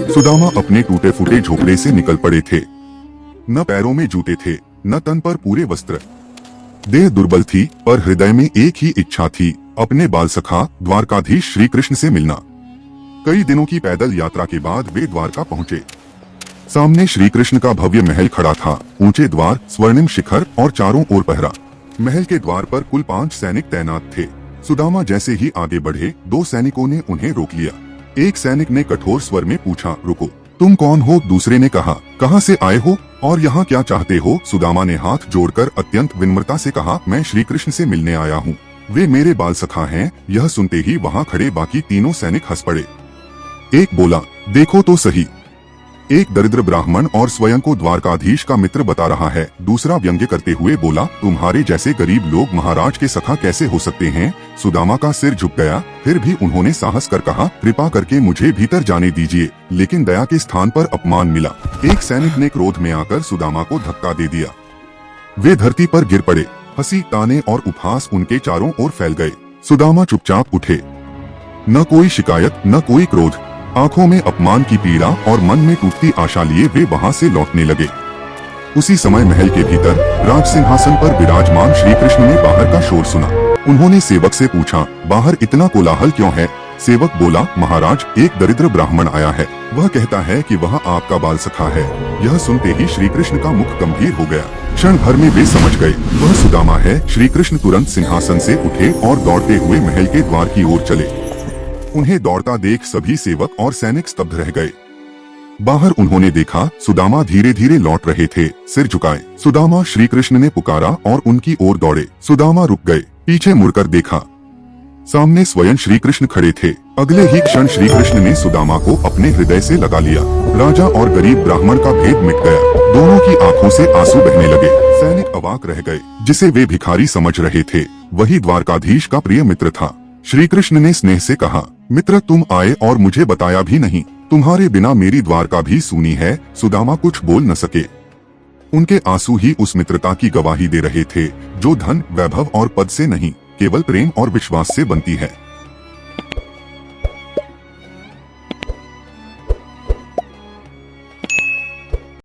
सुदामा अपने टूटे फूटे झोपड़े से निकल पड़े थे। न पैरों में जूते थे, न तन पर पूरे वस्त्र। देह दुर्बल थी, पर हृदय में एक ही इच्छा थी, अपने बाल सखा द्वारकाधीश श्री कृष्ण से मिलना। कई दिनों की पैदल यात्रा के बाद वे द्वारका पहुँचे। सामने श्री कृष्ण का भव्य महल खड़ा था। ऊंचे द्वार, स्वर्णिम शिखर और चारों ओर पहरा। महल के द्वार पर कुल 5 सैनिक तैनात थे। सुदामा जैसे ही आगे बढ़े, 2 सैनिकों ने उन्हें रोक लिया। एक सैनिक ने कठोर स्वर में पूछा, रुको, तुम कौन हो? दूसरे ने कहा, कहां से आए हो और यहाँ क्या चाहते हो? सुदामा ने हाथ जोड़कर अत्यंत विनम्रता से कहा, मैं श्री कृष्ण से मिलने आया हूँ। वे मेरे बाल सखा हैं। यह सुनते ही वहाँ खड़े बाकी तीनों सैनिक हंस पड़े। एक बोला, देखो तो सही, एक दरिद्र ब्राह्मण और स्वयं को द्वारकाधीश का मित्र बता रहा है। दूसरा व्यंग्य करते हुए बोला, तुम्हारे जैसे गरीब लोग महाराज के सखा कैसे हो सकते हैं? सुदामा का सिर झुक गया। फिर भी उन्होंने साहस कर कहा, कृपा करके मुझे भीतर जाने दीजिए। लेकिन दया के स्थान पर अपमान मिला। एक सैनिक ने क्रोध में आकर सुदामा को धक्का दे दिया। वे धरती पर गिर पड़े। हंसी, ताने और उपहास उनके चारों ओर फैल गए। सुदामा चुपचाप उठे। न कोई शिकायत, न कोई क्रोध। आंखों में अपमान की पीड़ा और मन में टूटती आशा लिए वे वहां से लौटने लगे। उसी समय महल के भीतर राज सिंहासन पर विराजमान श्री कृष्ण ने बाहर का शोर सुना। उन्होंने सेवक से पूछा, बाहर इतना कोलाहल क्यों है? सेवक बोला, महाराज, एक दरिद्र ब्राह्मण आया है। वह कहता है कि वह आपका बाल सखा है। यह सुनते ही श्री कृष्ण का मुख गंभीर हो गया। क्षण भर में वे समझ गए, वह सुदामा है। श्री कृष्ण तुरंत सिंहासन से उठे और दौड़ते हुए महल के द्वार की ओर चले। उन्हें दौड़ता देख सभी सेवक और सैनिक स्तब्ध रह गए। बाहर उन्होंने देखा, सुदामा धीरे धीरे लौट रहे थे, सिर झुकाए। सुदामा, श्री कृष्ण ने पुकारा और उनकी ओर दौड़े। सुदामा रुक गए, पीछे मुड़कर देखा। सामने स्वयं श्री कृष्ण खड़े थे। अगले ही क्षण श्री कृष्ण ने सुदामा को अपने हृदय से लगा लिया। राजा और गरीब ब्राह्मण का भेद मिट गया। दोनों की आंखों से आंसू बहने लगे। सैनिक अवाक रह गए। जिसे वे भिखारी समझ रहे थे, वही द्वारकाधीश का प्रिय मित्र था। श्री कृष्ण ने स्नेह से कहा, मित्र, तुम आए और मुझे बताया भी नहीं। तुम्हारे बिना मेरी द्वारका भी सूनी है। सुदामा कुछ बोल न सके। उनके आंसू ही उस मित्रता की गवाही दे रहे थे, जो धन, वैभव और पद से नहीं, केवल प्रेम और विश्वास से बनती है।